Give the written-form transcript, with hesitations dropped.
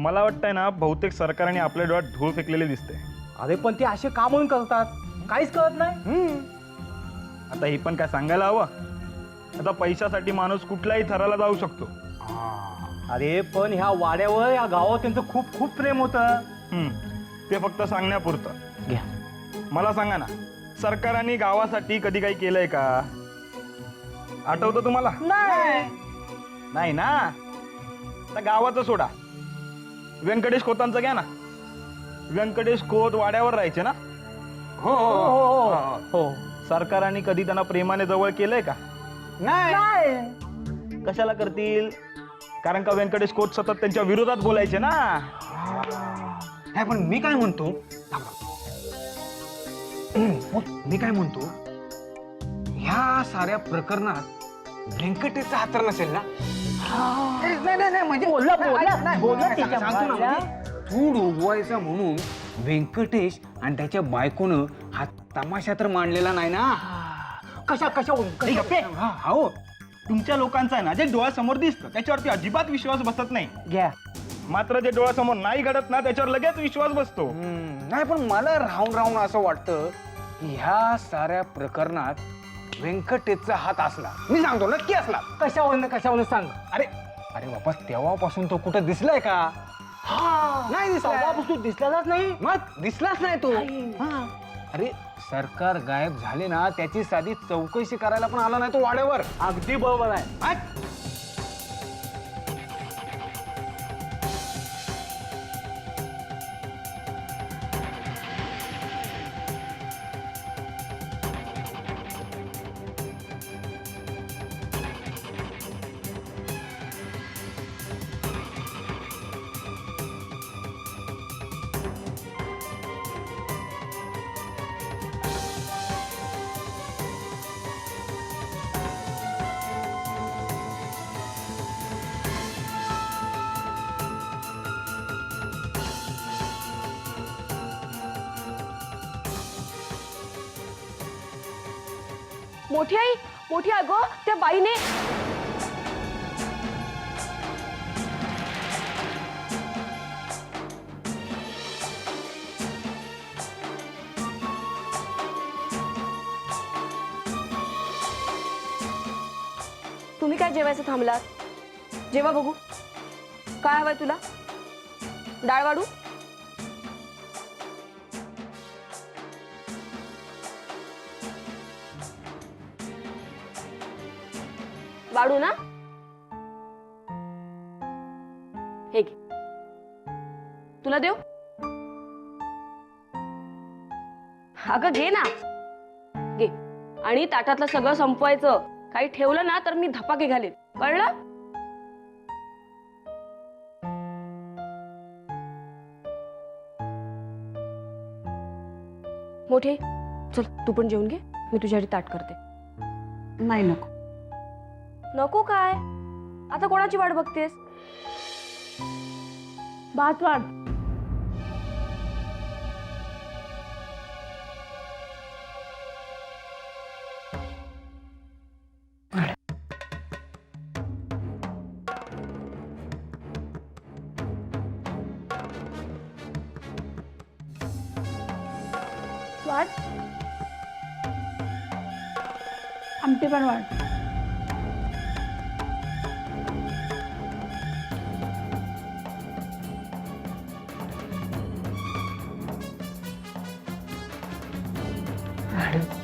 मला वाटतंय ना बहुतेक सरकारने आपल्या डोळ्यात धूळ फेकलेले दिसते. अरे पण ते असे का म्हणून करतात काहीच कळत नाही. आता हे पण काय सांगायला हवं. आता पैशासाठी माणूस कुठल्याही थराला जाऊ शकतो. अरे पण ह्या वाड्यावर या गावावर त्यांचं खूप खूप प्रेम होतं. ते फक्त सांगण्यापुरतं. घ्या. मला सांगा ना, सरकारने गावासाठी कधी काही केलंय का? आठवतं तुम्हाला? नाही ना. आता गावाचं सोडा, व्यंकटेश खोतांचं घ्या ना. व्यंकटेश खोत वाड्यावर राहायचे ना. हो हो हो. सरकारने कधी त्यांना प्रेमाने जवळ केलंय का? नाही. कशाला करतील? कारण का व्यंकटेश खोत सतत त्यांच्या विरोधात बोलायचे ना. नाही पण मी काय म्हणतो, मी काय म्हणतो, ह्या साऱ्या प्रकरणात व्यंकटेशचा हात तर नसेल ना? नाही म्हणजे बोला सांगतो ना, म्हणजे तू डोबवायचा म्हणून व्यंकटेश आणि त्याच्या बायकोनं हा तमाशा तर मांडलेला नाही ना. हो, तुमच्या लोकांचा आहे ना, जे डोळ्यासमोर दिसतं त्याच्यावरती अजिबात विश्वास बसत नाही. घ्या. मात्र जे डोळ्यासमोर नाही घडत ना, त्याच्यावर लगेच विश्वास बसतो. नाही पण मला राहून राहून असं वाटतं की ह्या साऱ्या प्रकरणात व्यंकटेशचा हात असला. मी सांगतो नक्की असला. कशावर सांग. अरे अरे बाबा, तेव्हापासून तो कुठं दिसलाय का? नाही दिसला. दिसलाच नाही. मग दिसलाच नाही तो. अरे सरकार गायब झाले ना, त्याची साधी चौकशी करायला पण आला नाही तो वाड्यावर. अगदी बरोबर आहे. मोठी आई, मोठी अगं, त्या बाईने तुम्ही काय जेवायचं थांबलात? जेवा बघू. काय हवंय तुला? डाळ वाढू? वाढू ना? हे घे. तुला देऊ? अगं घे ना. घे. आणि ताटातलं सगळं संपवायचं. काही ठेवलं ना तर मी धपाके घालेन. कळलं? मोठे चल, तू पण जेवून घे. मी तुझ्यासाठी ताट करते. नाही नको. नको काय? आता कोणाची वाट बघतेस? भात वाढ. वाढ. आमटी पण वाढ. वाढ.